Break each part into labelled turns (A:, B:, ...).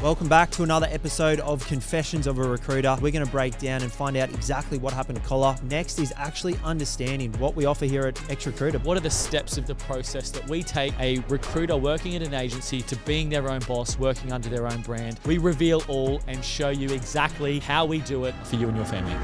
A: Welcome back to another episode of Confessions of a Recruiter. We're going to break down and find out exactly what happened to Collar. Next is actually understanding what we offer here at XRecruiter.
B: What are the steps of the process that we take a recruiter working at an agency to being their own boss, working under their own brand? We reveal all and show you exactly how we do it for you and your family.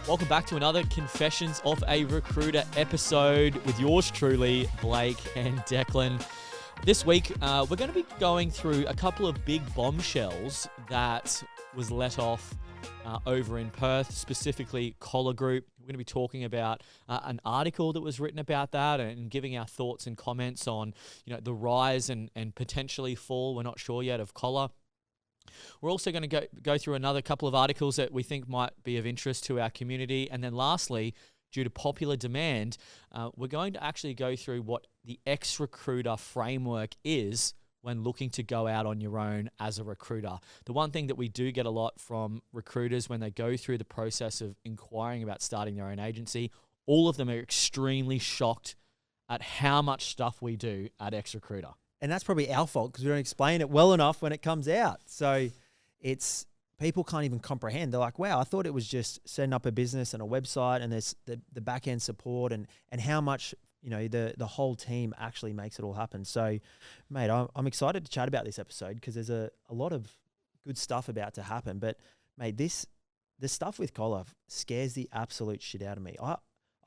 B: Welcome back to another Confessions of a Recruiter episode with yours truly, Blake and Declan. This week, we're going to be going through a couple of big bombshells that was let off over in Perth, specifically Collar Group. We're going to be talking about an article that was written about that and giving our thoughts and comments on, the rise and potentially fall, we're not sure yet, of Collar. We're also going to go through another couple of articles that we think might be of interest to our community. And then lastly, due to popular demand, we're going to actually go through what the XRecruiter framework is when looking to go out on your own as a recruiter. The one thing that we do get a lot from recruiters when they go through the process of inquiring about starting their own agency, all of them are extremely shocked at how much stuff we do at XRecruiter.
A: And that's probably our fault because we don't explain it well enough when it comes out. So it's people can't even comprehend. They're like, wow, I thought it was just setting up a business and a website and there's the back end support and how much, the whole team actually makes it all happen. So, mate, I'm excited to chat about this episode because there's a lot of good stuff about to happen. But, mate, the stuff with Collar scares the absolute shit out of me. I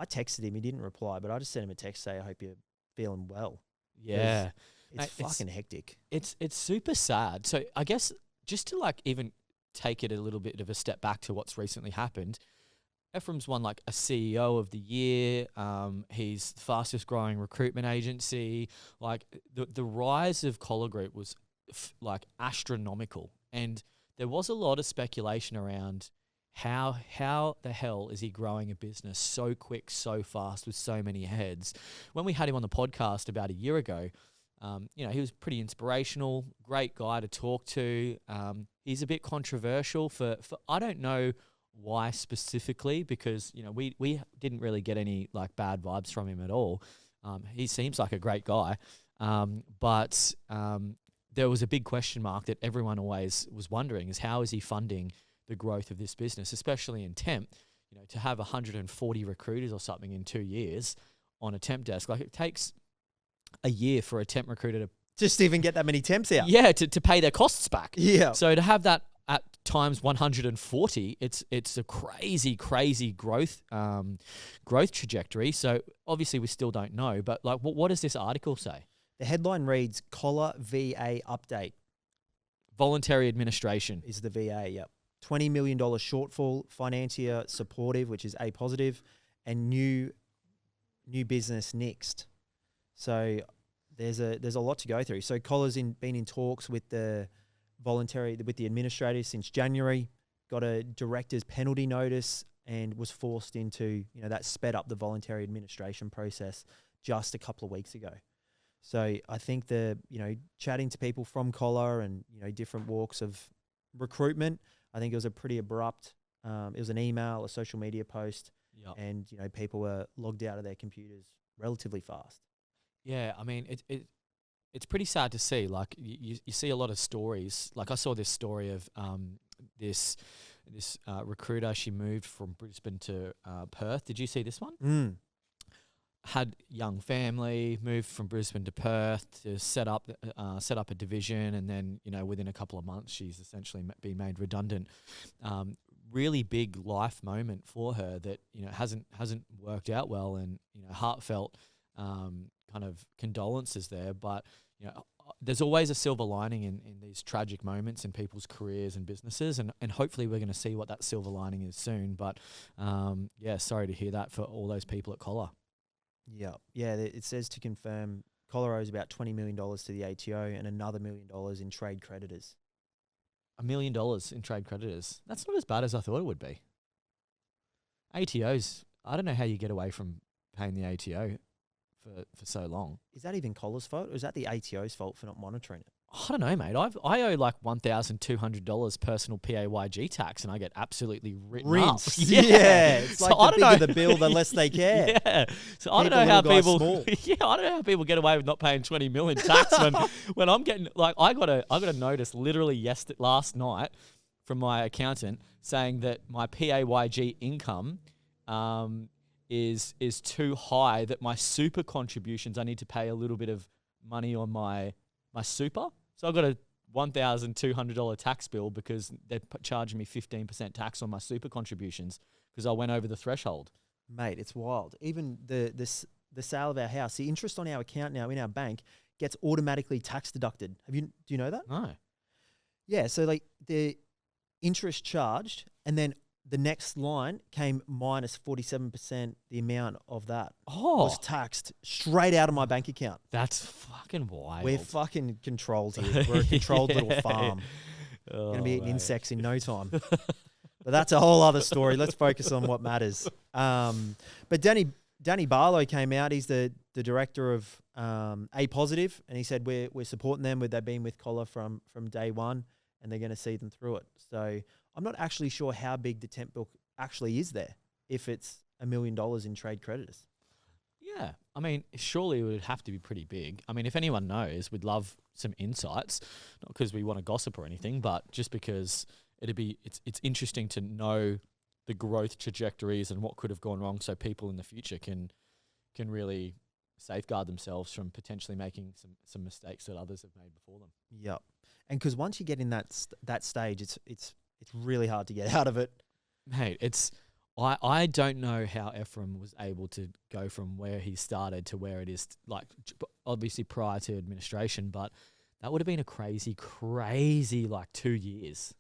A: texted him. He didn't reply, but I just sent him a text say, I hope you're feeling well.
B: Yeah.
A: It's fucking hectic.
B: It's super sad. So I guess just to even take it a little bit of a step back to what's recently happened, Ephraim's won a CEO of the year. He's the fastest growing recruitment agency. The rise of Collar Group was astronomical, and there was a lot of speculation around how the hell is he growing a business so quick, so fast with so many heads. When we had him on the podcast about a year ago, he was pretty inspirational, great guy to talk to. He's a bit controversial for I don't know why specifically, because we didn't really get any bad vibes from him at all. He seems like a great guy, but there was a big question mark that everyone always was wondering is how is he funding the growth of this business, especially in temp. To have 140 recruiters or something in 2 years on a temp desk, it takes a year for a temp recruiter to
A: just even get that many temps out.
B: Yeah, to pay their costs back.
A: Yeah.
B: So to have that at times 140, it's a crazy growth trajectory. So obviously we still don't know, but what does this article say?
A: The headline reads Collar VA update.
B: Voluntary administration
A: is the VA. Yep. $20 million shortfall, financier supportive, which is A positive, and new business next. So there's a lot to go through. So Collar's been in talks with the administrators since January, got a director's penalty notice, and was forced into that sped up the voluntary administration process just a couple of weeks ago. So I think chatting to people from Collar and different walks of recruitment, I think it was a pretty abrupt. It was an email, a social media post, and people were logged out of their computers relatively fast.
B: Yeah, I mean, it's pretty sad to see. You see a lot of stories. I saw this story of this recruiter. She moved from Brisbane to Perth. Did you see this one? Had young family, moved from Brisbane to Perth to set up a division, and then within a couple of months she's essentially been made redundant. Really big life moment for her that hasn't worked out well, and heartfelt kind of condolences there. But there's always a silver lining in these tragic moments in people's careers and businesses, and hopefully we're going to see what that silver lining is soon. But sorry to hear that for all those people at Collar.
A: Yeah. It says to confirm Collar owes about $20 million to the ATO and another $1 million in trade creditors.
B: $1 million in trade creditors. That's not as bad as I thought it would be. ATOs, I don't know how you get away from paying the ATO for so long.
A: Is that even Collar's fault, or is that the ATO's fault for not monitoring it?
B: I don't know, mate. I owe like $1,200 personal PAYG tax, and I get absolutely written up.
A: Rinse. Yeah. It's
B: So
A: like
B: I
A: the
B: don't
A: bigger the bill, the less they care.
B: Yeah. So I don't know
A: Keep a
B: how
A: little guy
B: people.
A: small.
B: Yeah, I don't know how people get away with not paying 20 mil in tax when I'm getting like I got a notice literally last night from my accountant saying that my PAYG income is too high, that my super contributions, I need to pay a little bit of money on my super. So I got a $1,200 tax bill because they're charging me 15% tax on my super contributions because I went over the threshold.
A: Mate, it's wild. Even the sale of our house, the interest on our account now in our bank gets automatically tax deducted. Do you know that?
B: No.
A: Yeah, so like the interest charged, and then the next line came minus 47%. The amount of that was taxed straight out of my bank account.
B: That's fucking wild.
A: We're fucking controlled here. We're a controlled little farm. Going to be eating insects in no time. But that's a whole other story. Let's focus on what matters. But Danny Barlow came out. He's the director of A Positive, and he said we're supporting them. They've been with Collar from day one, and they're going to see them through it. So I'm not actually sure how big the temp book actually is there, if it's $1 million in trade creditors.
B: Yeah. I mean, surely it would have to be pretty big. I mean, if anyone knows, we'd love some insights, not because we want to gossip or anything, but just because it's interesting to know the growth trajectories and what could have gone wrong, so people in the future can really safeguard themselves from potentially making some mistakes that others have made before them.
A: Yep. And because once you get in that stage, it's really hard to get out of it.
B: Mate, I don't know how Ephraim was able to go from where he started to where it is, like obviously prior to administration, but that would have been a crazy like 2 years.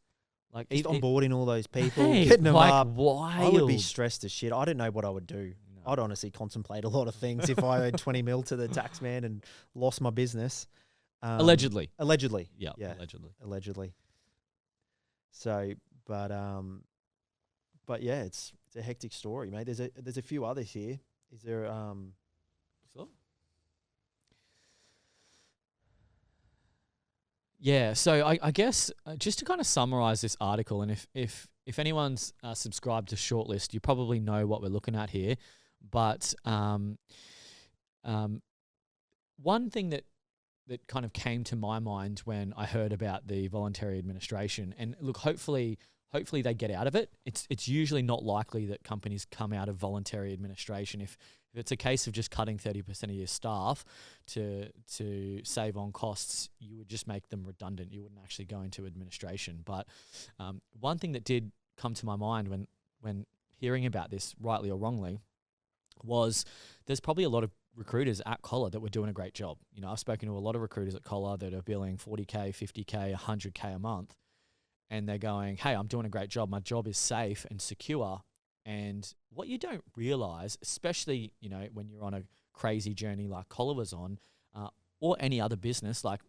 B: Like
A: just onboarding all those people,
B: hey,
A: getting them
B: like
A: up.
B: Wild.
A: I would be stressed as shit. I don't know what I would do. No. I'd honestly contemplate a lot of things if I owed 20 mil to the tax man and lost my business.
B: Allegedly.
A: Yeah. Allegedly. So, but yeah, it's a hectic story, mate. There's a few others here. Is there
B: So? Yeah, so I guess just to kind of summarize this article, and if anyone's subscribed to Shortlist, you probably know what we're looking at here. But one thing that kind of came to my mind when I heard about the voluntary administration, and look, hopefully they get out of it. It's usually not likely that companies come out of voluntary administration. If it's a case of just cutting 30% of your staff to save on costs, you would just make them redundant. You wouldn't actually go into administration. But one thing that did come to my mind when hearing about this, rightly or wrongly, was there's probably a lot of recruiters at Collar that were doing a great job. You know, I've spoken to a lot of recruiters at Collar that are billing 40K, 50K, 100K a month, and they're going, hey, I'm doing a great job. My job is safe and secure. And what you don't realize, especially, you know, when you're on a crazy journey like Collar was on, or any other business, like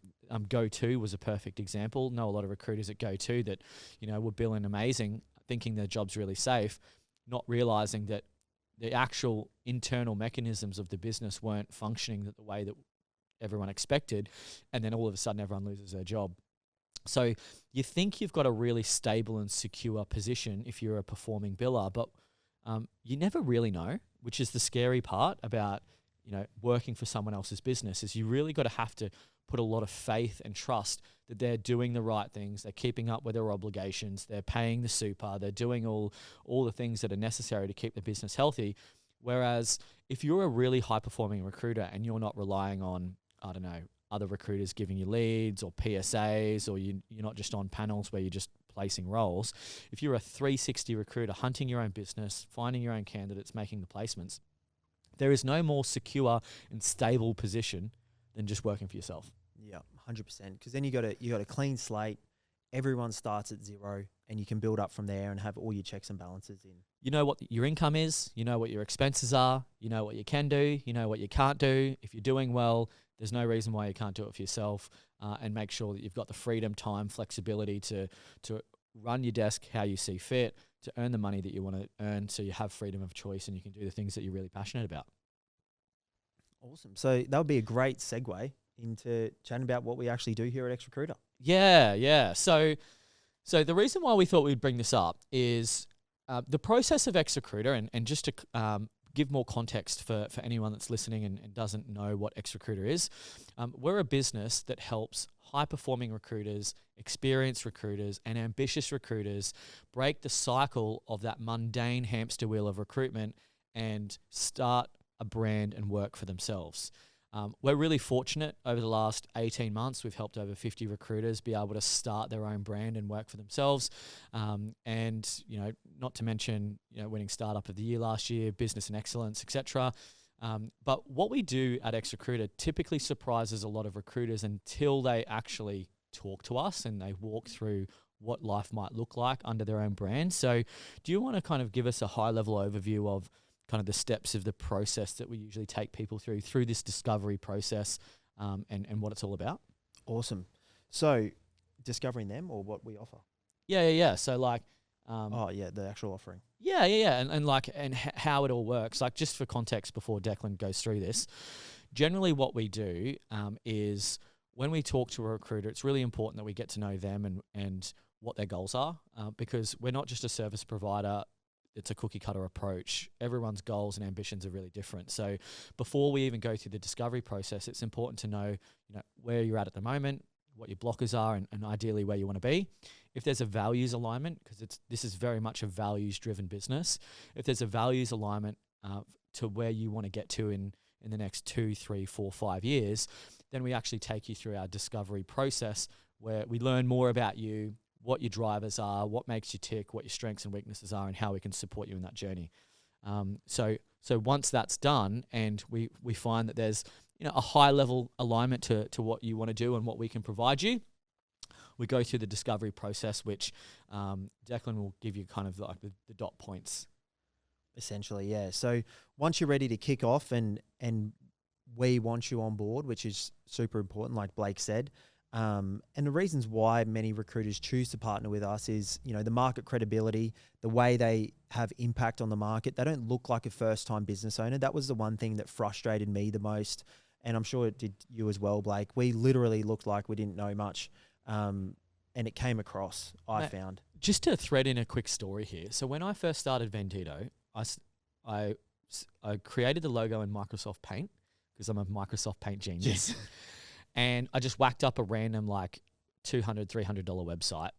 B: GoTo was a perfect example. Know a lot of recruiters at GoTo that, you know, were billing amazing, thinking their job's really safe, not realizing that the actual internal mechanisms of the business weren't functioning the way that everyone expected, and then all of a sudden everyone loses their job. So you think you've got a really stable and secure position if you're a performing biller, but you never really know, which is the scary part about, you know, working for someone else's business, is you really got to have to put a lot of faith and trust that they're doing the right things, they're keeping up with their obligations, they're paying the super, they're doing all the things that are necessary to keep the business healthy. Whereas if you're a really high-performing recruiter and you're not relying on, I don't know, other recruiters giving you leads or PSAs, or you're not just on panels where you're just placing roles, if you're a 360 recruiter hunting your own business, finding your own candidates, making the placements, there is no more secure and stable position than just working for yourself.
A: Yeah, 100%. Because then you got a clean slate. Everyone starts at zero, and you can build up from there and have all your checks and balances in.
B: You know what your income is. You know what your expenses are. You know what you can do. You know what you can't do. If you're doing well, there's no reason why you can't do it for yourself. And make sure that you've got the freedom, time, flexibility to run your desk how you see fit, to earn the money that you want to earn, so you have freedom of choice and you can do the things that you're really passionate about.
A: Awesome. So that would be a great segue into chatting about what we actually do here at XRecruiter.
B: Yeah. So the reason why we thought we'd bring this up is the process of XRecruiter, and just to give more context for anyone that's listening and doesn't know what XRecruiter is, we're a business that helps high-performing recruiters, experienced recruiters, and ambitious recruiters break the cycle of that mundane hamster wheel of recruitment and start a brand and work for themselves. We're really fortunate over the last 18 months. We've helped over 50 recruiters be able to start their own brand and work for themselves. And, not to mention, winning Startup of the Year last year, Business and Excellence, etc. But what we do at XRecruiter typically surprises a lot of recruiters until they actually talk to us and they walk through what life might look like under their own brand. So do you want to kind of give us a high-level overview of kind of the steps of the process that we usually take people through this discovery process, and what it's all about?
A: Awesome. So discovering them or what we offer?
B: Yeah. So like...
A: the actual offering.
B: Yeah. And how it all works. Like, just for context before Declan goes through this, generally what we do is when we talk to a recruiter, it's really important that we get to know them and what their goals are, because we're not just a service provider. It's a cookie cutter approach. Everyone's goals and ambitions are really different. So before we even go through the discovery process, it's important to know, where you're at the moment, what your blockers are, and ideally where you want to be. If there's a values alignment, because this is very much a values-driven business. If there's a values alignment to where you want to get to in the next 2, 3, 4, 5 years, then we actually take you through our discovery process where we learn more about you, what your drivers are, what makes you tick, what your strengths and weaknesses are, and how we can support you in that journey. So once that's done, and we find that there's a high level alignment to what you want to do and what we can provide you, we go through the discovery process, which Declan will give you kind of like the dot points.
A: Essentially, yeah. So once you're ready to kick off and we want you on board, which is super important, like Blake said. And the reasons why many recruiters choose to partner with us is, the market credibility, the way they have impact on the market. They don't look like a first-time business owner. That was the one thing that frustrated me the most, and I'm sure it did you as well, Blake. We literally looked like we didn't know much, and it came across, I found.
B: Just to thread in a quick story here. So when I first started Vendito, I created the logo in Microsoft Paint because I'm a Microsoft Paint genius.
A: Yes.
B: And I just whacked up a random like $200, $300 website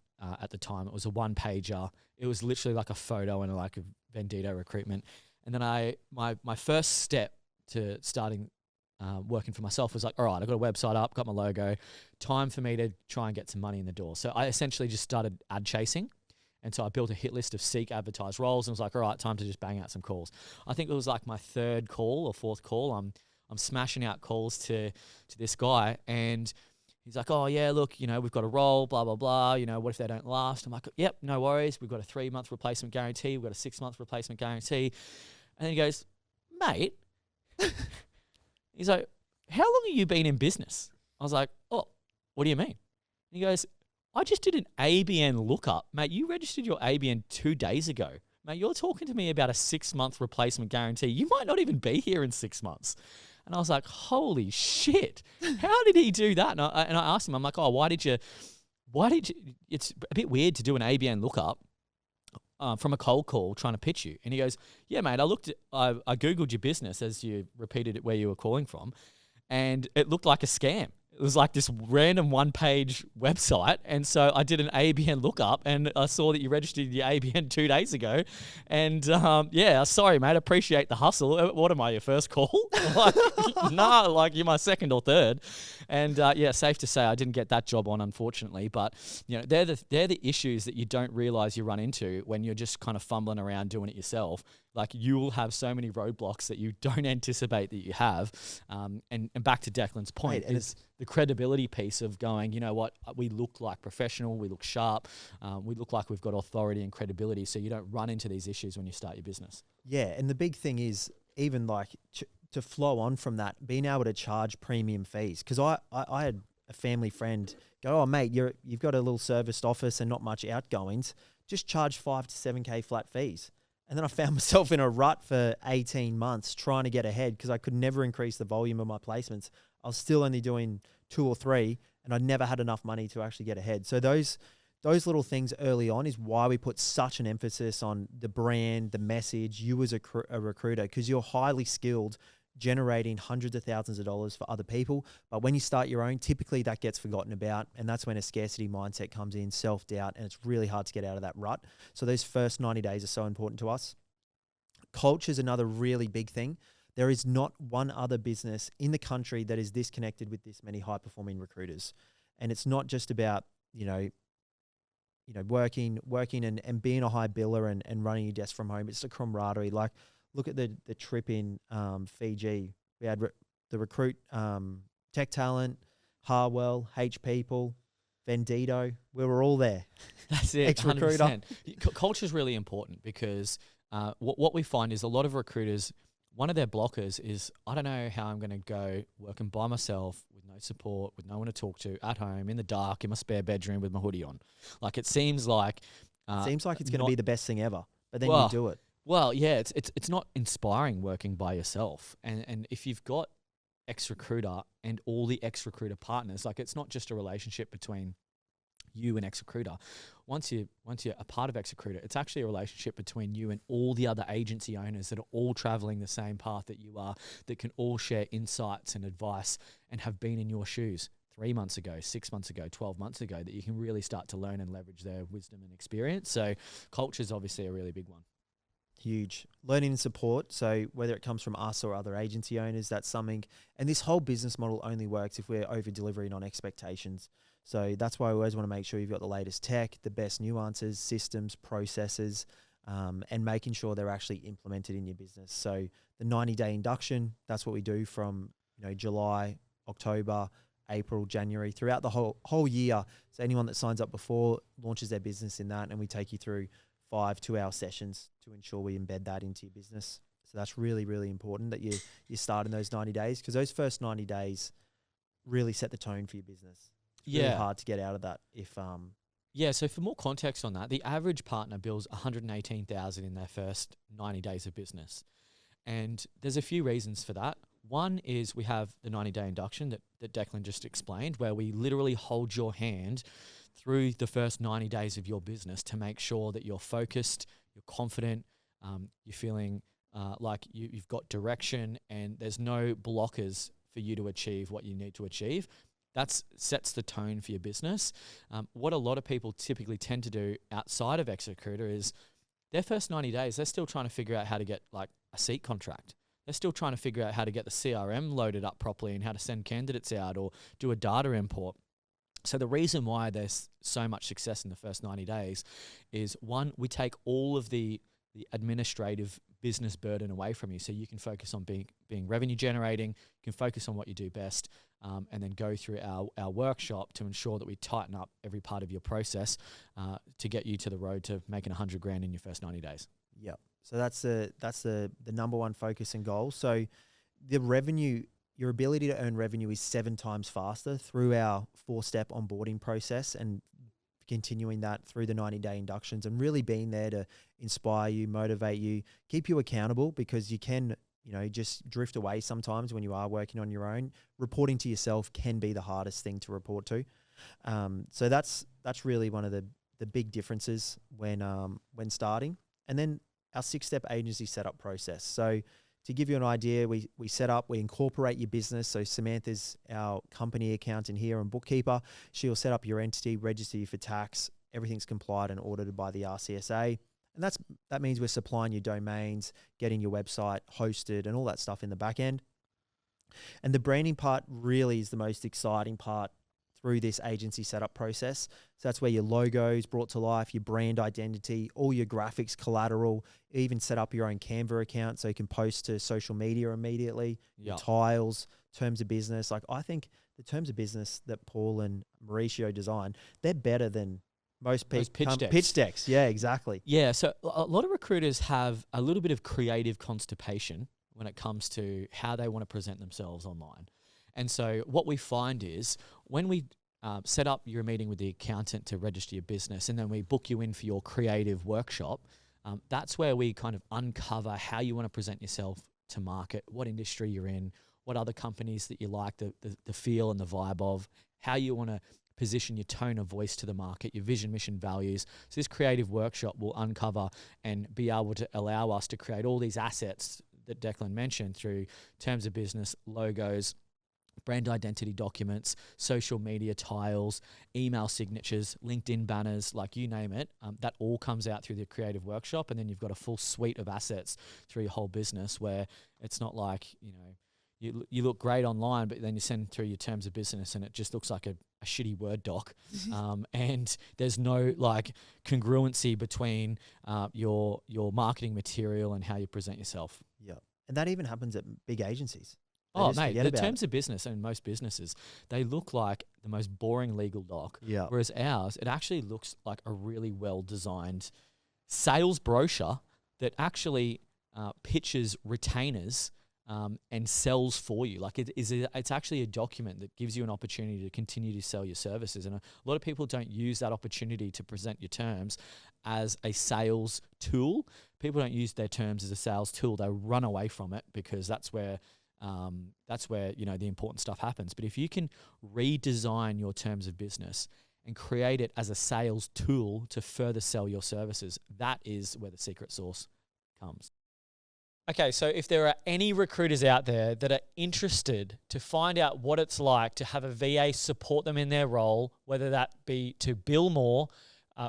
B: at the time. It was a one-pager. It was literally like a photo and like a Vendito recruitment. And then my first step to starting working for myself was like, all right, I've got a website up, got my logo. Time for me to try and get some money in the door. So I essentially just started ad chasing. And so I built a hit list of seek advertised roles and was like, all right, time to just bang out some calls. I think it was like my third call or fourth call. I'm smashing out calls to this guy, and he's like, oh yeah, look, we've got a role, blah, blah, blah. What if they don't last? I'm like, yep, no worries. We've got a 3-month replacement guarantee. We've got a 6-month replacement guarantee. And then he goes, mate, he's like, how long have you been in business? I was like, oh, what do you mean? He goes, I just did an ABN lookup. Mate, you registered your ABN 2 days ago. Mate, you're talking to me about a 6-month replacement guarantee. You might not even be here in 6 months. And I was like, holy shit, how did he do that? And I asked him, I'm like, oh, why did you, it's a bit weird to do an ABN lookup from a cold call trying to pitch you. And he goes, yeah, mate, I Googled your business as you repeated it where you were calling from, and it looked like a scam. It was like this random one-page website. And so I did an ABN lookup and I saw that you registered your ABN 2 days ago. And yeah, sorry, mate, appreciate the hustle. What am I, your first call? Like you're my second or third. And yeah, safe to say I didn't get that job on, unfortunately. But they're the issues that you don't realize you run into when you're just kind of fumbling around doing it yourself. Like, you will have so many roadblocks that you don't anticipate that you have. And back to Declan's point, is the credibility piece of going, you know what, we look like professional, we look sharp, we look like we've got authority and credibility, so you don't run into these issues when you start your business.
A: Yeah, and the big thing is even like to flow on from that, being able to charge premium fees. Because I had a family friend go, oh, mate, you've got a little serviced office and not much outgoings, just charge 5 to 7K flat fees. And then I found myself in a rut for 18 months trying to get ahead because I could never increase the volume of my placements. I was still only doing 2 or 3, and I never had enough money to actually get ahead. So those little things early on is why we put such an emphasis on the brand, the message, you as a recruiter, because you're highly skilled generating hundreds of thousands of dollars for other people. But when you start your own, typically that gets forgotten about. And that's when a scarcity mindset comes in, self-doubt, and it's really hard to get out of that rut. So those first 90 days are so important to us. Culture is another really big thing. There is not one other business in the country that is this connected with this many high-performing recruiters. And it's not just about, working and being a high biller and running your desk from home. It's the camaraderie. Like, look at the trip in Fiji. We had the Recruit Tech Talent, Harwell, H People, Vendito. We were all there.
B: That's it.
A: XRecruiter.
B: Culture is really important because what we find is a lot of recruiters, one of their blockers is, I don't know how I'm going to go working by myself with no support, with no one to talk to, at home, in the dark, in my spare bedroom with my hoodie on. Like, it seems like...
A: seems like it's going to be the best thing ever, but then you do it.
B: Well, yeah, it's not inspiring working by yourself. And if you've got XRecruiter and all the XRecruiter partners, like, it's not just a relationship between you and XRecruiter. Once you're a part of XRecruiter, it's actually a relationship between you and all the other agency owners that are all traveling the same path that you are, that can all share insights and advice and have been in your shoes 3 months ago, 6 months ago, 12 months ago, that you can really start to learn and leverage their wisdom and experience. So culture is obviously a really big one.
A: Huge. Learning and support. So whether it comes from us or other agency owners, that's something. And this whole business model only works if we're over delivering on expectations. So that's why I always want to make sure you've got the latest tech, the best nuances, systems, processes, and making sure they're actually implemented in your business. So the 90-day induction, that's what we do from July, October, April, January, throughout the whole year. So anyone that signs up before launches their business in that, and we take you through 5 2-hour sessions to ensure we embed that into your business. So that's really, really important that you start in those 90 days, because those first 90 days really set the tone for your business. It's really hard to get out of that if
B: so for more context on that, the average partner bills $118,000 in their first 90 days of business. And there's a few reasons for that. One is we have the 90-day induction that Declan just explained, where we literally hold your hand through the first 90 days of your business to make sure that you're focused, you're confident, you're feeling like you've got direction, and there's no blockers for you to achieve what you need to achieve. That sets the tone for your business. What a lot of people typically tend to do outside of XRecruiter is their first 90 days, they're still trying to figure out how to get like a seat contract. They're still trying to figure out how to get the CRM loaded up properly and how to send candidates out or do a data import. So the reason why there's so much success in the first 90 days is, one, we take all of the administrative business burden away from you, so you can focus on being revenue generating, you can focus on what you do best, and then go through our workshop to ensure that we tighten up every part of your process to get you to the road to making $100,000 in your first 90 days.
A: Yep. So that's the number one focus and goal. So the revenue, your ability to earn revenue is 7 times faster through our 4-step onboarding process, and continuing that through the 90-day inductions, and really being there to inspire you, motivate you, keep you accountable, because you can, just drift away sometimes when you are working on your own. Reporting to yourself can be the hardest thing to report to. So that's really one of the big differences when starting. And then our 6-step agency setup process. So to give you an idea, we incorporate your business. So Samantha's our company accountant here and bookkeeper. She'll set up your entity, register you for tax. Everything's compliant and audited by the RCSA. And that means we're supplying your domains, getting your website hosted and all that stuff in the back end. And the branding part really is the most exciting part through this agency setup process. So that's where your logo is brought to life, your brand identity, all your graphics, collateral, even set up your own Canva account so you can post to social media immediately, your tiles, terms of business. Like, I think the terms of business that Paul and Mauricio design, they're better than most people. Pitch decks. Yeah, exactly.
B: Yeah. So a lot of recruiters have a little bit of creative constipation when it comes to how they want to present themselves online. And so what we find is when we set up your meeting with the accountant to register your business, and then we book you in for your creative workshop, that's where we kind of uncover how you want to present yourself to market, what industry you're in, what other companies that you like, the feel and the vibe of, how you want to position your tone of voice to the market, your vision, mission, values. So this creative workshop will uncover and be able to allow us to create all these assets that Declan mentioned through terms of business, logos, brand identity documents, social media tiles, email signatures, LinkedIn banners, like you name it. That all comes out through the creative workshop. And then you've got a full suite of assets through your whole business, where it's not like, you look great online, but then you send through your terms of business and it just looks like a shitty Word doc. And there's no like congruency between your marketing material and how you present yourself.
A: Yeah. And that even happens at big agencies.
B: Oh, mate, the terms of business and most businesses, they look like the most boring legal doc.
A: Yeah.
B: Whereas ours, it actually looks like a really well-designed sales brochure that actually pitches retainers and sells for you. Like it's actually a document that gives you an opportunity to continue to sell your services. And a lot of people don't use that opportunity to present your terms as a sales tool. People don't use their terms as a sales tool. They run away from it because that's where the important stuff happens. But if you can redesign your terms of business and create it as a sales tool to further sell your services, that is where the secret sauce comes. Okay, so if there are any recruiters out there that are interested to find out what it's like to have a VA support them in their role, whether that be to bill more,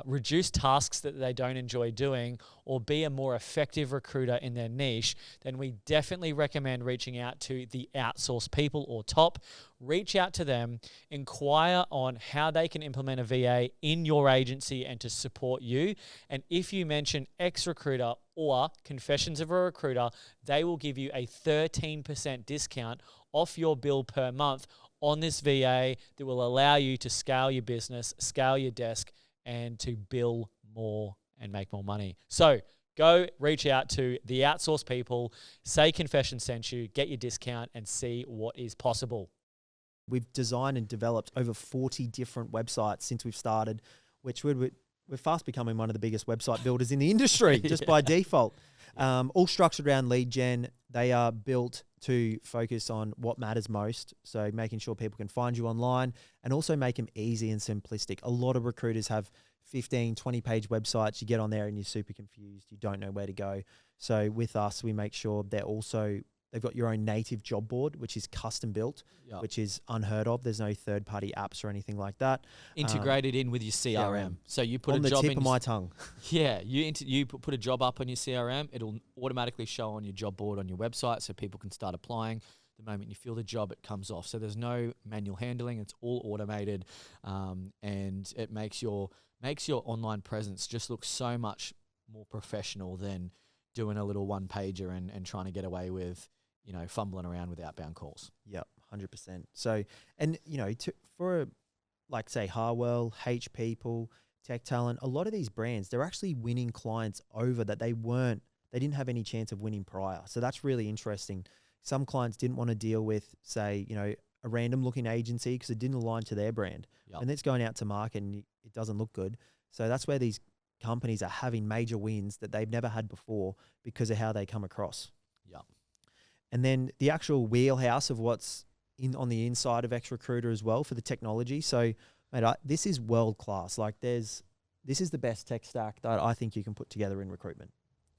B: reduce tasks that they don't enjoy doing, or be a more effective recruiter in their niche, then we definitely recommend reaching out to the Outsource People or TOP. Reach out to them, inquire on how they can implement a VA in your agency and to support you. And if you mention XRecruiter or Confessions of a Recruiter, they will give you a 13% discount off your bill per month on this VA that will allow you to scale your business, scale your desk, and to bill more and make more money. So go reach out to the Outsource People, say Confession sent you, get your discount, and see what is possible.
A: We've designed and developed over 40 different websites since we've started, which we're fast becoming one of the biggest website builders in the industry just by default. All structured around lead gen. They are built to focus on what matters most. So making sure people can find you online and also make them easy and simplistic. A lot of recruiters have 15, 20-page websites. You get on there and you're super confused. You don't know where to go. So with us, we make sure they've got your own native job board, which is custom built, which is unheard of. There's no third-party apps or anything like that.
B: Integrated in with your CRM. So you put
A: on
B: a job
A: on the tip of my tongue.
B: Yeah, you put a job up on your CRM. It'll automatically show on your job board on your website, so people can start applying. The moment you fill the job, it comes off. So there's no manual handling. It's all automated, and it makes your online presence just look so much more professional than doing a little one-pager and trying to get away with, fumbling around with outbound calls.
A: Yep, 100%. So, and for like say Harwell, H People, Tech Talent, a lot of these brands, they're actually winning clients over that they didn't have any chance of winning prior. So that's really interesting. Some clients didn't want to deal with, say, a random looking agency because it didn't align to their brand. Yep. And it's going out to market and it doesn't look good. So that's where these companies are having major wins that they've never had before because of how they come across.
B: Yeah.
A: And then the actual wheelhouse of what's on the inside of XRecruiter as well for the technology. So, mate, this is world class. Like this is the best tech stack that I think you can put together in recruitment.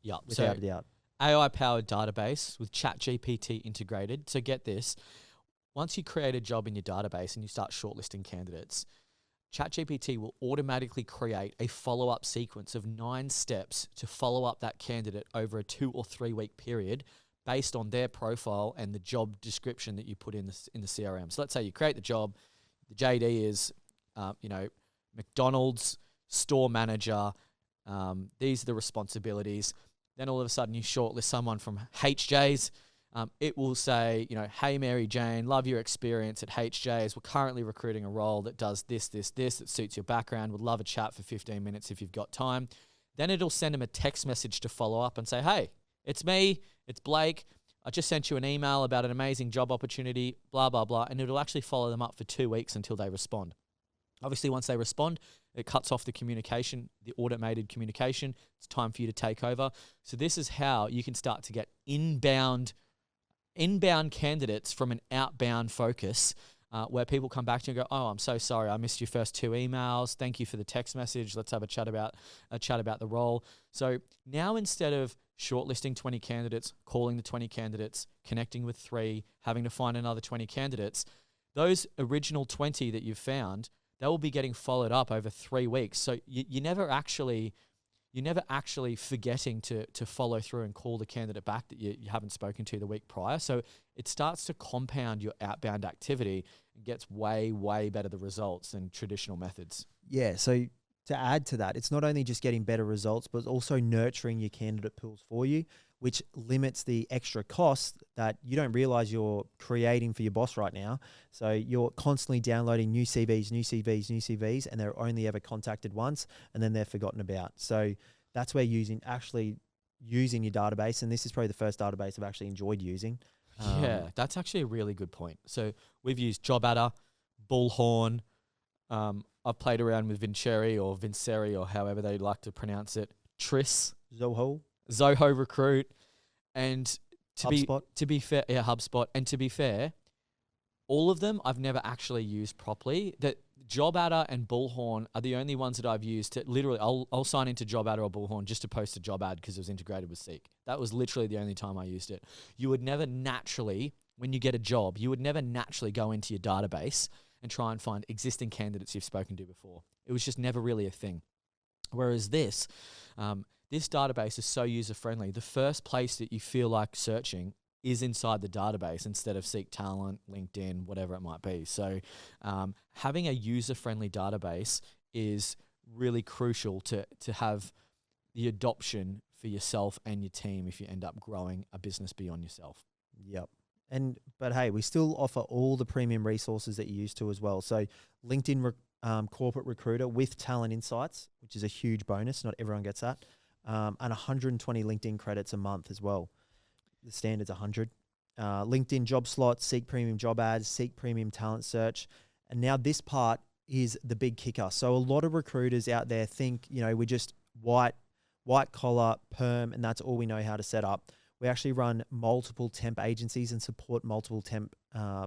B: Yeah.
A: Without a doubt.
B: AI-powered database with ChatGPT integrated. So get this. Once you create a job in your database and you start shortlisting candidates, ChatGPT will automatically create a follow-up sequence of 9 steps to follow up that candidate over a 2 or 3 week period based on their profile and the job description that you put in the CRM. So let's say you create the job, the JD is, McDonald's store manager. These are the responsibilities. Then all of a sudden you shortlist someone from HJ's. It will say, hey, Mary Jane, love your experience at HJ's. We're currently recruiting a role that does this, that suits your background. Would love a chat for 15 minutes if you've got time. Then it'll send them a text message to follow up and say, hey, it's me, it's Blake. I just sent you an email about an amazing job opportunity, blah, blah, blah. And it'll actually follow them up for 2 weeks until they respond. Obviously, once they respond, it cuts off the communication, the automated communication. It's time for you to take over. So this is how you can start to get inbound inbound candidates from an outbound focus, where people come back to you and go, "Oh, I'm so sorry, I missed your first 2 emails. Thank you for the text message. Let's have a chat about the role." So now instead of shortlisting 20 candidates, calling the 20 candidates, connecting with 3, having to find another 20 candidates, those original 20 that you've found, they will be getting followed up over 3 weeks. So you're never actually forgetting to follow through and call the candidate back that you haven't spoken to the week prior. So it starts to compound your outbound activity and gets way, way better the results than traditional methods.
A: Yeah, so to add to that, it's not only just getting better results, but also nurturing your candidate pools for you, which limits the extra costs that you don't realize you're creating for your boss right now. So you're constantly downloading new CVs, and they're only ever contacted once, and then they're forgotten about. So that's where using your database, and this is probably the first database I've actually enjoyed using.
B: Yeah, that's actually a really good point. So we've used JobAdder, Bullhorn. I've played around with Vincere or however they like to pronounce it. Tris,
A: Zoho
B: Recruit, and
A: HubSpot.
B: to be fair, HubSpot. And to be fair, all of them I've never actually used properly. That JobAdder and Bullhorn are the only ones that I've used to literally. I'll sign into JobAdder or Bullhorn just to post a job ad because it was integrated with Seek. That was literally the only time I used it. You would never naturally, when you get a job, you would never naturally go into your database and try and find existing candidates you've spoken to before. It was just never really a thing. Whereas this database is so user-friendly. The first place that you feel like searching is inside the database instead of Seek Talent, LinkedIn, whatever it might be. So having a user-friendly database is really crucial to have the adoption for yourself and your team if you end up growing a business beyond yourself.
A: Yep. But hey, we still offer all the premium resources that you're used to as well. So LinkedIn Corporate Recruiter with Talent Insights, which is a huge bonus. Not everyone gets that. And 120 LinkedIn credits a month as well. The standard's 100. LinkedIn job slots, Seek Premium job ads, Seek Premium talent search. And now this part is the big kicker. So a lot of recruiters out there think, we're just white collar, perm, and that's all we know how to set up. We actually run multiple temp agencies and support multiple temp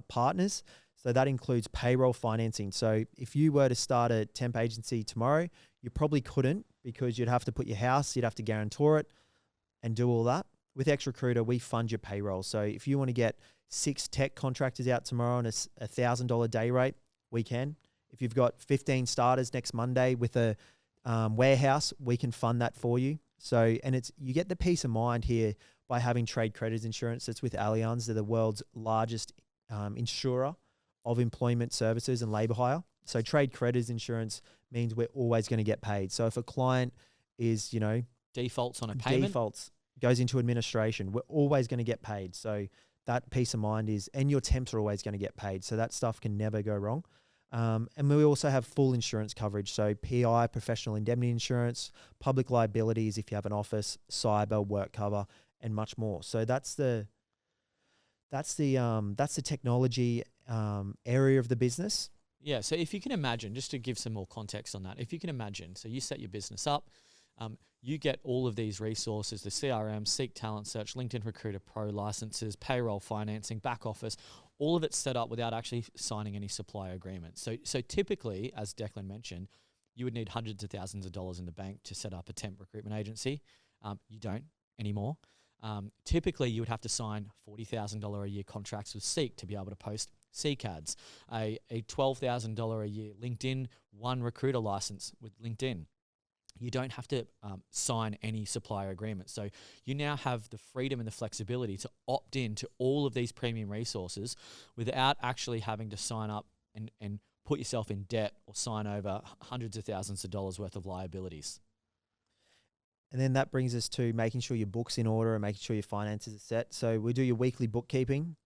A: partners. So that includes payroll financing. So if you were to start a temp agency tomorrow, you probably couldn't because you'd have to put your house, you'd have to guarantor it and do all that. With XRecruiter, we fund your payroll. So if you want to get 6 tech contractors out tomorrow on a $1,000 day rate, we can. If you've got 15 starters next Monday with a warehouse, we can fund that for you. So, and you get the peace of mind here by having trade creditors insurance. That's with Allianz. They're the world's largest insurer of employment services and labor hire. So trade creditors insurance means we're always going to get paid. So if a client is,
B: defaults on a payment,
A: goes into administration, we're always going to get paid. So that peace of mind and your temps are always going to get paid. So that stuff can never go wrong. And we also have full insurance coverage. So PI, professional indemnity insurance, public liabilities if you have an office, cyber, work cover, and much more. So that's the technology area of the business.
B: Yeah. So if you can imagine, just to give some more context on that, if you can imagine, so you set your business up, you get all of these resources, the CRM, Seek Talent Search, LinkedIn Recruiter Pro licenses, payroll financing, back office, all of it set up without actually signing any supplier agreements. So typically, as Declan mentioned, you would need hundreds of thousands of dollars in the bank to set up a temp recruitment agency. You don't anymore. Typically, you would have to sign $40,000 a year contracts with Seek to be able to post Seek ads, a $12,000 a year LinkedIn One Recruiter license with LinkedIn. You don't have to sign any supplier agreements. So you now have the freedom and the flexibility to opt in to all of these premium resources without actually having to sign up and put yourself in debt or sign over hundreds of thousands of dollars worth of liabilities.
A: And then that brings us to making sure your book's in order and making sure your finances are set. So we do your weekly bookkeeping.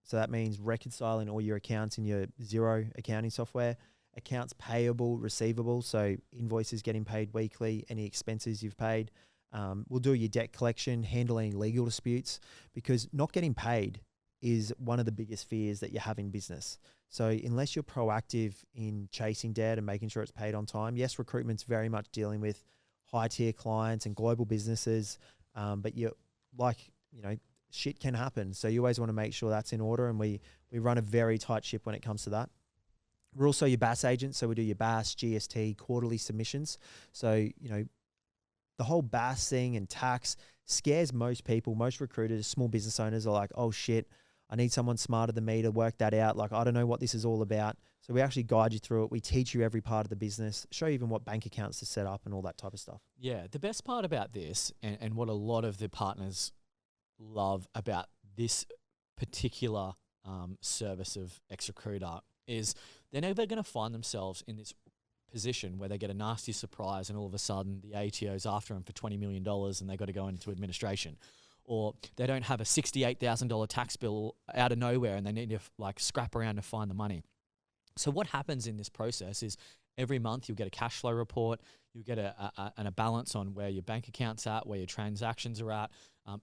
A: So that means reconciling all your accounts in your Xero accounting software. Accounts payable, receivable, so invoices getting paid weekly, any expenses you've paid. We'll do your debt collection, handle any legal disputes, because not getting paid is one of the biggest fears that you have in business. So unless you're proactive in chasing debt and making sure it's paid on time, yes, recruitment's very much dealing with high tier clients and global businesses, but shit can happen. So you always want to make sure that's in order, and we run a very tight ship when it comes to that. We're also your BAS agent, so we do your BAS, GST, quarterly submissions. So, you know, the whole BAS thing and tax scares most people. Most recruiters, small business owners are like, oh shit, I need someone smarter than me to work that out. Like, I don't know what this is all about. So we actually guide you through it. We teach you every part of the business, show you even what bank accounts to set up and all that type of stuff.
B: Yeah, the best part about this, and what a lot of the partners love about this particular service of XRecruiter, is they're never going to find themselves in this position where they get a nasty surprise and all of a sudden the ATO's after them for $20 million and they got to go into administration. Or they don't have a $68,000 tax bill out of nowhere and they need to like scrap around to find the money. So what happens in this process is every month you'll get a cash flow report, you'll get a balance on where your bank account's at, where your transactions are at.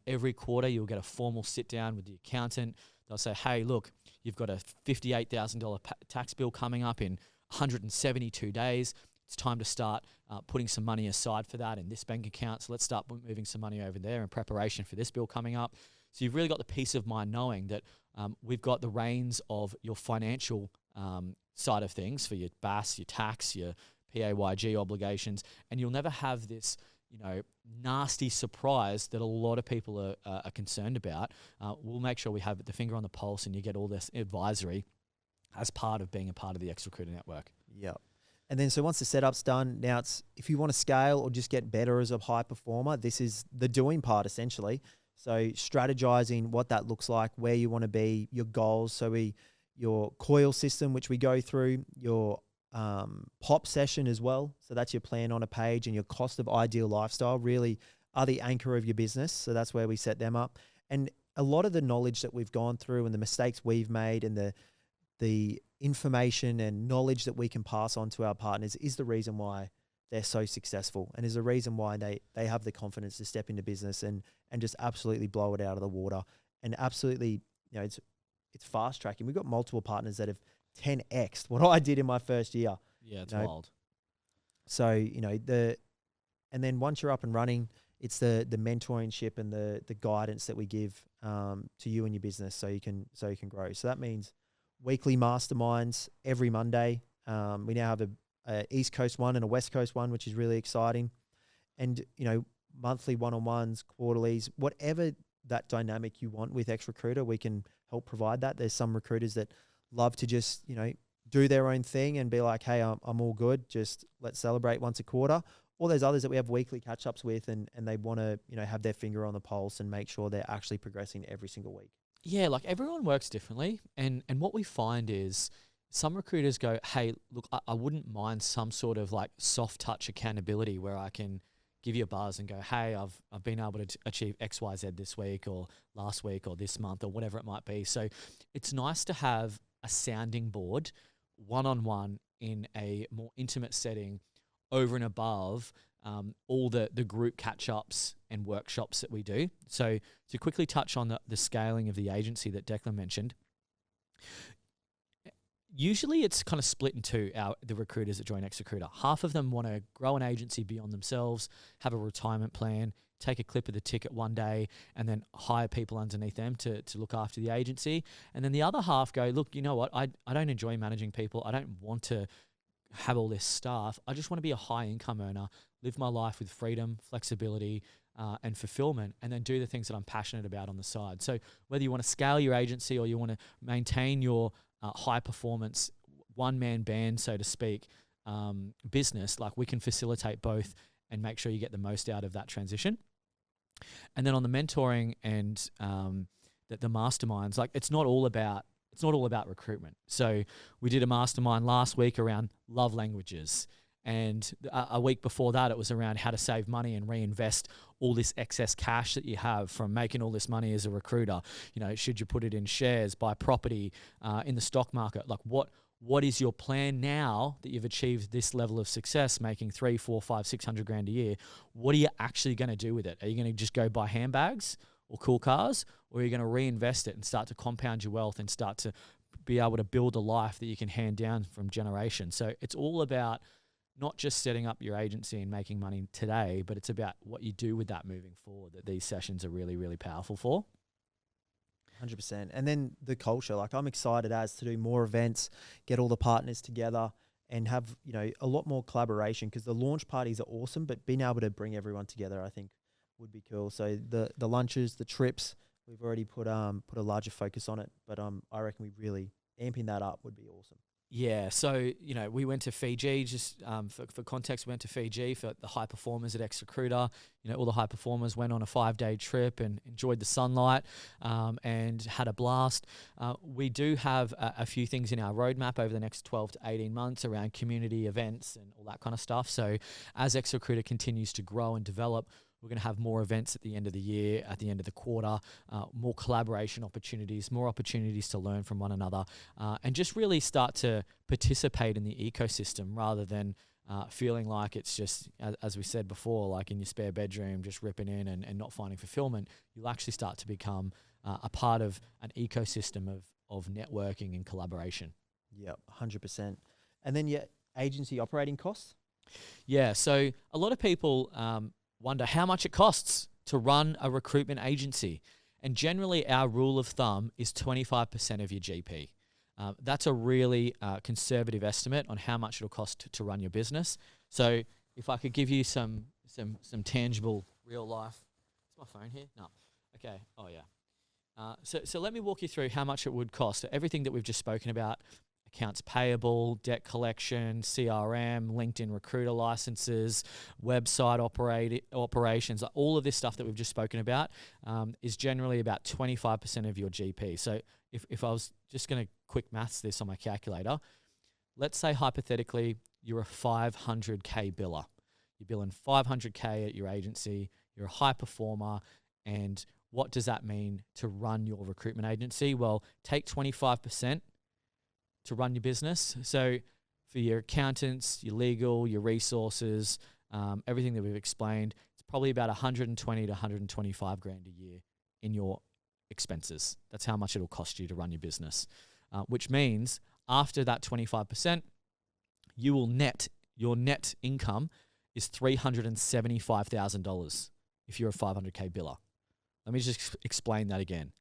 B: Every quarter you'll get a formal sit down with the accountant. They'll say, hey, look, you've got a $58,000 tax bill coming up in 172 days. It's time to start putting some money aside for that in this bank account. So let's start moving some money over there in preparation for this bill coming up. So you've really got the peace of mind knowing that we've got the reins of your financial side of things for your BAS, your tax, your PAYG obligations, and you'll never have this, you know, nasty surprise that a lot of people are concerned about. We'll make sure we have the finger on the pulse and you get all this advisory as part of being a part of the XRecruiter network.
A: Yep. And then so once the setup's done, now it's, if you want to scale or just get better as a high performer, this is the doing part essentially. So strategizing what that looks like, where you want to be, your goals. So your COIL system, which we go through, your POP session as well. So that's your plan on a page, and your cost of ideal lifestyle really are the anchor of your business. So that's where we set them up. And a lot of the knowledge that we've gone through and the mistakes we've made and the information and knowledge that we can pass on to our partners is the reason why they're so successful, and is the reason why they have the confidence to step into business and just absolutely blow it out of the water. And absolutely, you know, it's fast tracking. We've got multiple partners that have 10x'd what I did in my first year.
B: Yeah, it's wild.
A: So, you know, and then once you're up and running, it's the mentorship and the guidance that we give to you and your business so you can grow. So that means weekly masterminds every Monday. We now have a East Coast one and a West Coast one, which is really exciting. And, you know, monthly one-on-ones, quarterlies, whatever that dynamic you want with XRecruiter, we can help provide that. There's some recruiters that love to just, you know, do their own thing and be like, hey, I'm all good. Just let's celebrate once a quarter. Or there's others that we have weekly catch-ups with and they want to, you know, have their finger on the pulse and make sure they're actually progressing every single week.
B: Yeah, like everyone works differently. And what we find is some recruiters go, hey, look, I wouldn't mind some sort of like soft touch accountability where I can give you a buzz and go, hey, I've been able to achieve X, Y, Z this week or last week or this month or whatever it might be. So it's nice to have a sounding board one-on-one in a more intimate setting over and above all the group catch-ups and workshops that we do. So to quickly touch on the scaling of the agency that Declan mentioned, usually it's kind of split into the recruiters that join XRecruiter. Half of them want to grow an agency beyond themselves, have a retirement plan, take a clip of the ticket one day, and then hire people underneath them to look after the agency. And then the other half go, look, you know what? I don't enjoy managing people. I don't want to have all this staff. I just want to be a high income earner, live my life with freedom, flexibility, and fulfillment, and then do the things that I'm passionate about on the side. So whether you want to scale your agency or you want to maintain your high performance, one-man band, so to speak, business, like we can facilitate both and make sure you get the most out of that transition. And then on the mentoring and the masterminds, like it's not all about recruitment. So we did a mastermind last week around love languages. And a week before that, it was around how to save money and reinvest all this excess cash that you have from making all this money as a recruiter. You know, should you put it in shares, buy property, in the stock market? Like what is your plan now that you've achieved this level of success, making 3, 4, 5, 600 grand a year? What are you actually going to do with it? Are you going to just go buy handbags or cool cars, or are you going to reinvest it and start to compound your wealth and start to be able to build a life that you can hand down from generations? So it's all about not just setting up your agency and making money today, but it's about what you do with that moving forward, that these sessions are really, really powerful for.
A: 100%. And then the culture, like I'm excited as to do more events, get all the partners together and have, you know, a lot more collaboration, because the launch parties are awesome, but being able to bring everyone together, I think would be cool. So the lunches, the trips, we've already put a larger focus on it, but I reckon we really amping that up would be awesome.
B: Yeah, so, you know, we went to Fiji, just for context, we went to Fiji for the high performers at XRecruiter. You know, all the high performers went on a 5-day trip and enjoyed the sunlight and had a blast. We do have a few things in our roadmap over the next 12 to 18 months around community events and all that kind of stuff. So as XRecruiter continues to grow and develop, we're going to have more events at the end of the year, at the end of the quarter, more collaboration opportunities, more opportunities to learn from one another, and just really start to participate in the ecosystem rather than feeling like it's just, as we said before, like in your spare bedroom, just ripping in and not finding fulfillment. You'll actually start to become a part of an ecosystem of networking and collaboration.
A: Yep, 100%. And then agency operating costs?
B: Yeah, so a lot of people wonder how much it costs to run a recruitment agency. And generally, our rule of thumb is 25% of your GP. That's a really conservative estimate on how much it'll cost to run your business. So if I could give you some tangible, real life. Is my phone here? No. Okay. Oh, yeah. So let me walk you through how much it would cost. So everything that we've just spoken about, accounts payable, debt collection, CRM, LinkedIn recruiter licenses, website operations, all of this stuff that we've just spoken about is generally about 25% of your GP. So if I was just going to quick maths this on my calculator, let's say hypothetically you're a 500K biller. You're billing 500K at your agency, you're a high performer, and what does that mean to run your recruitment agency? Well, take 25% to run your business. So for your accountants, your legal, your resources, everything that we've explained, it's probably about 120 to 125 grand a year in your expenses. That's how much it'll cost you to run your business, which means after that 25%, your net income is $375,000 if you're a 500K biller. Let me just explain that again.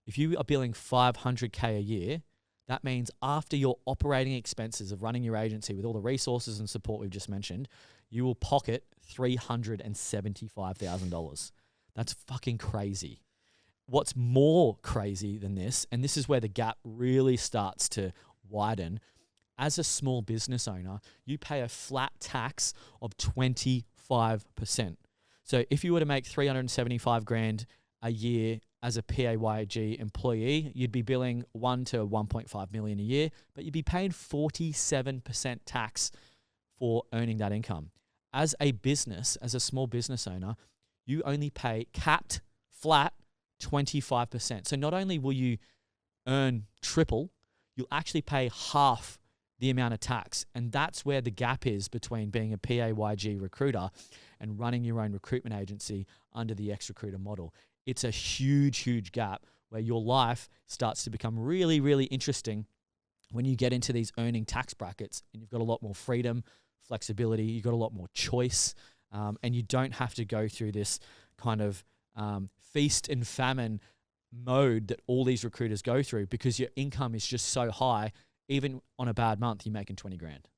B: If you are billing 500K a year, that means after your operating expenses of running your agency with all the resources and support we've just mentioned, you will pocket $375,000. That's fucking crazy. What's more crazy than this, and this is where the gap really starts to widen, as a small business owner, you pay a flat tax of 25%. So if you were to make 375 grand a year as a PAYG employee, you'd be billing 1 to 1.5 million a year, but you'd be paying 47% tax for earning that income. As a business, as a small business owner, you only pay capped, flat, 25%. So not only will you earn triple, you'll actually pay half the amount of tax. And that's where the gap is between being a PAYG recruiter and running your own recruitment agency under the XRecruiter model. It's a huge, huge gap where your life starts to become really, really interesting when you get into these earning tax brackets and you've got a lot more freedom, flexibility, you've got a lot more choice, and you don't have to go through this kind of feast and famine mode that all these recruiters go through because your income is just so high. Even on a bad month, you're making 20 grand.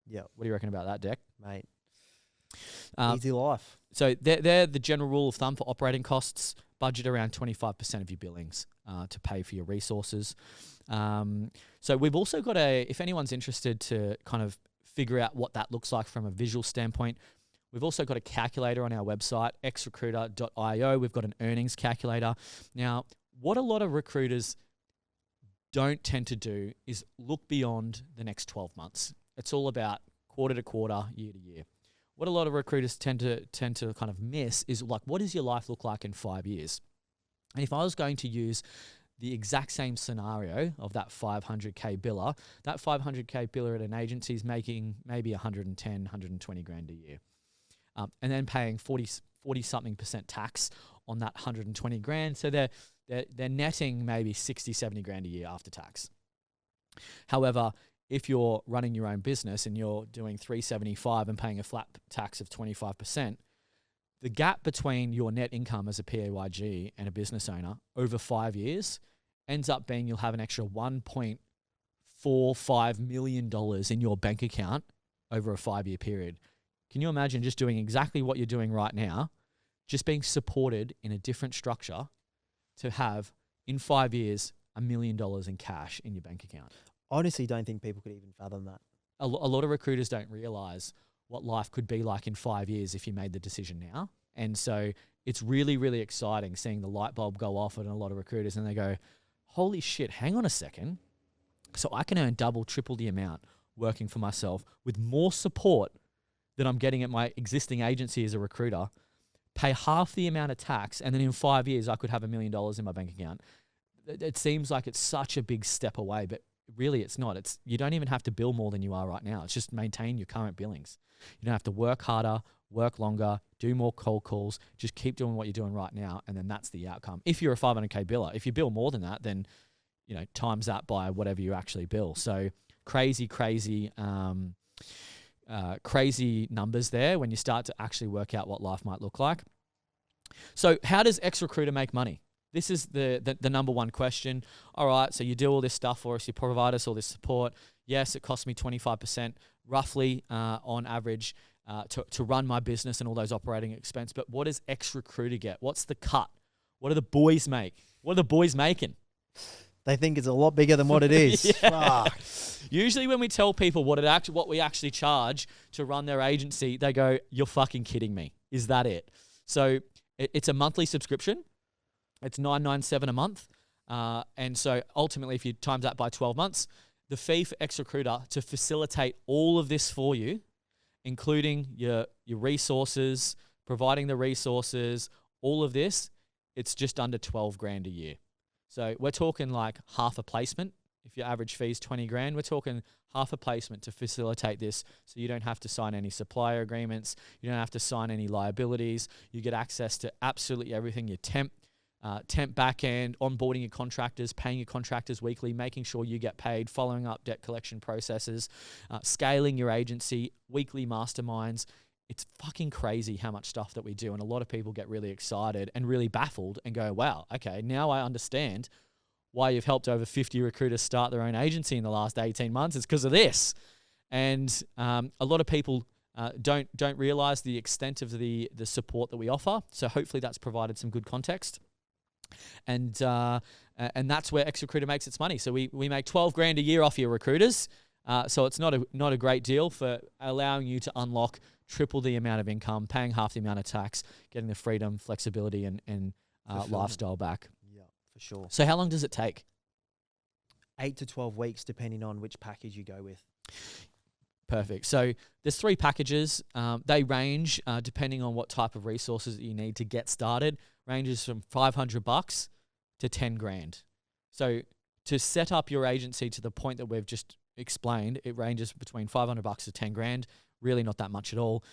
A: Yeah.
B: What do you reckon about that, Deck?
A: Mate. Easy life.
B: So they're the general rule of thumb for operating costs. Budget around 25% of your billings to pay for your resources. So we've also got if anyone's interested to kind of figure out what that looks like from a visual standpoint, we've also got a calculator on our website, XRecruiter.io. We've got an earnings calculator. Now, what a lot of recruiters don't tend to do is look beyond the next 12 months. It's all about quarter to quarter, year to year. What a lot of recruiters tend to kind of miss is like, what does your life look like in 5 years? And if I was going to use the exact same scenario of that 500K biller, that 500K biller at an agency is making maybe 110, 120 grand a year. And then paying 40 something percent tax on that 120 grand. So they're netting maybe 60, 70 grand a year after tax. However, if you're running your own business and you're doing 375 and paying a flat tax of 25%, the gap between your net income as a PAYG and a business owner over 5 years ends up being you'll have an extra $1.45 million in your bank account over a 5-year period. Can you imagine just doing exactly what you're doing right now, just being supported in a different structure to have in 5 years $1 million in cash in your bank account?
A: Honestly, don't think people could even fathom that.
B: A lot of recruiters don't realize what life could be like in 5 years if you made the decision now. And so it's really, really exciting seeing the light bulb go off at a lot of recruiters and they go, holy shit, hang on a second. So I can earn double, triple the amount working for myself with more support than I'm getting at my existing agency as a recruiter, pay half the amount of tax, and then in 5 years I could have $1 million in my bank account. It seems like it's such a big step away, but really it's not. You don't even have to bill more than you are right now. It's just maintain your current billings. You don't have to work harder, work longer, do more cold calls, just keep doing what you're doing right now, and then that's the outcome. If you're a 500K biller, if you bill more than that, then times that by whatever you actually bill. So crazy numbers there when you start to actually work out what life might look like. So how does XRecruiter make money? This is the number one question. All right, so you do all this stuff for us, you provide us all this support. Yes, it costs me 25% roughly on average to run my business and all those operating expense. But what does XRecruiter get? What's the cut? What do the boys make? What are the boys making?
A: They think it's a lot bigger than what it is.
B: Fuck. Usually when we tell people what we actually charge to run their agency, they go, you're fucking kidding me. Is that it? So it's a monthly subscription. It's $997 a month. And so ultimately, if you times that by 12 months, the fee for XRecruiter to facilitate all of this for you, including your resources, providing the resources, all of this, it's just under 12 grand a year. So we're talking like half a placement. If your average fee is 20 grand, we're talking half a placement to facilitate this. So you don't have to sign any supplier agreements. You don't have to sign any liabilities. You get access to absolutely everything. Your temp back end, onboarding your contractors, paying your contractors weekly, making sure you get paid, following up debt collection processes, scaling your agency, weekly masterminds. It's fucking crazy how much stuff that we do. And a lot of people get really excited and really baffled and go, wow, okay, now I understand why you've helped over 50 recruiters start their own agency in the last 18 months. It's because of this. And a lot of people don't realize the extent of the support that we offer. So hopefully that's provided some good context. And that's where XRecruiter makes its money. So we make 12 grand a year off your recruiters. So it's not a great deal for allowing you to unlock triple the amount of income, paying half the amount of tax, getting the freedom, flexibility, and lifestyle back.
A: Yeah, for sure.
B: So how long does it take?
A: 8 to 12 weeks, depending on which package you go with.
B: Perfect. So there's 3 packages. They range depending on what type of resources that you need to get started. Ranges from $500 to 10 grand. So to set up your agency to the point that we've just explained, it ranges between $500 to 10 grand. Really not that much at all.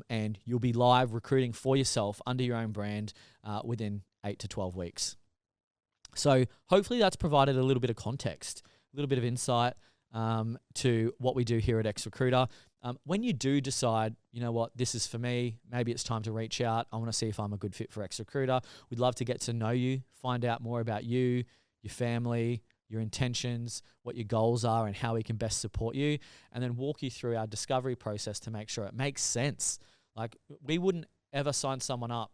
B: And you'll be live recruiting for yourself under your own brand within 8 to 12 weeks. So hopefully that's provided a little bit of context, a little bit of insight to what we do here at XRecruiter. When you do decide, you know what, this is for me, maybe it's time to reach out. I want to see if I'm a good fit for XRecruiter. We'd love to get to know you, find out more about you, your family, your intentions, what your goals are, and how we can best support you, and then walk you through our discovery process to make sure it makes sense. Like, we wouldn't ever sign someone up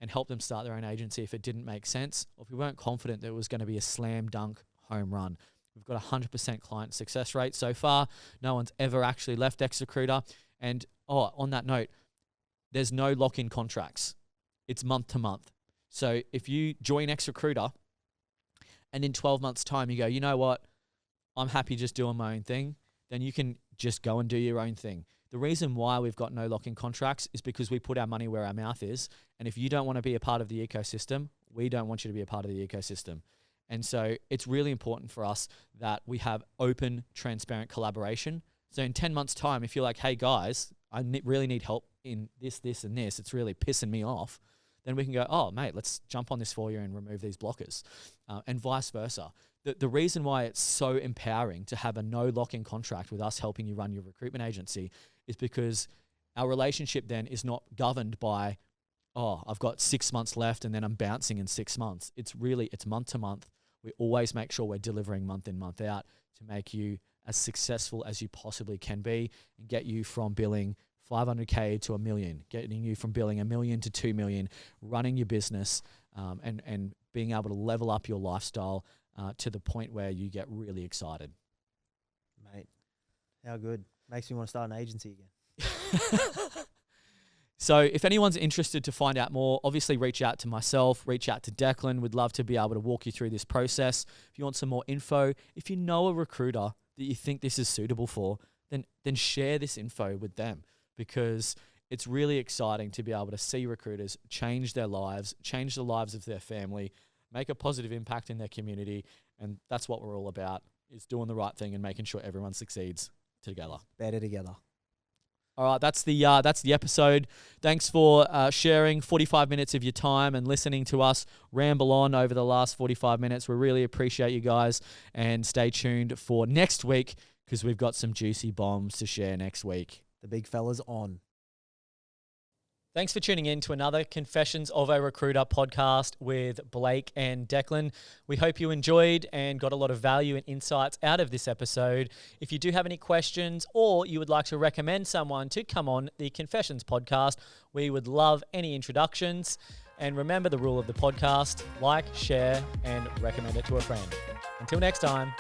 B: and help them start their own agency if it didn't make sense, or if we weren't confident that it was going to be a slam dunk home run. We've got a 100% client success rate so far. No one's ever actually left XRecruiter. And on that note, there's no lock-in contracts. It's month to month. So if you join XRecruiter and in 12 months' time you go, you know what, I'm happy just doing my own thing, then you can just go and do your own thing. The reason why we've got no lock-in contracts is because we put our money where our mouth is. And if you don't want to be a part of the ecosystem, we don't want you to be a part of the ecosystem. And so it's really important for us that we have open, transparent collaboration. So in 10 months' time, if you're like, hey guys, I really need help in this, this, and this, it's really pissing me off, then we can go, oh mate, let's jump on this for you and remove these blockers, and vice versa. The reason why it's so empowering to have a no lock-in contract with us helping you run your recruitment agency is because our relationship then is not governed by oh, I've got 6 months left and then I'm bouncing in 6 months. It's month to month. We always make sure we're delivering month in, month out to make you as successful as you possibly can be and get you from billing 500K to $1 million, getting you from billing $1 million to $2 million, running your business, and being able to level up your lifestyle to the point where you get really excited.
A: Mate, how good. Makes me want to start an agency again.
B: So if anyone's interested to find out more, obviously reach out to myself, reach out to Declan. We'd love to be able to walk you through this process. If you want some more info, if you know a recruiter that you think this is suitable for, then share this info with them, because it's really exciting to be able to see recruiters change their lives, change the lives of their family, make a positive impact in their community. And that's what we're all about, is doing the right thing and making sure everyone succeeds together.
A: Better together.
B: All right, that's the episode. Thanks for sharing 45 minutes of your time and listening to us ramble on over the last 45 minutes. We really appreciate you guys, and stay tuned for next week, because we've got some juicy bombs to share next week.
A: The big fella's on.
B: Thanks for tuning in to another Confessions of a Recruiter podcast with Blake and Declan. We hope you enjoyed and got a lot of value and insights out of this episode. If you do have any questions, or you would like to recommend someone to come on the Confessions podcast, we would love any introductions. And remember the rule of the podcast: like, share, and recommend it to a friend. Until next time.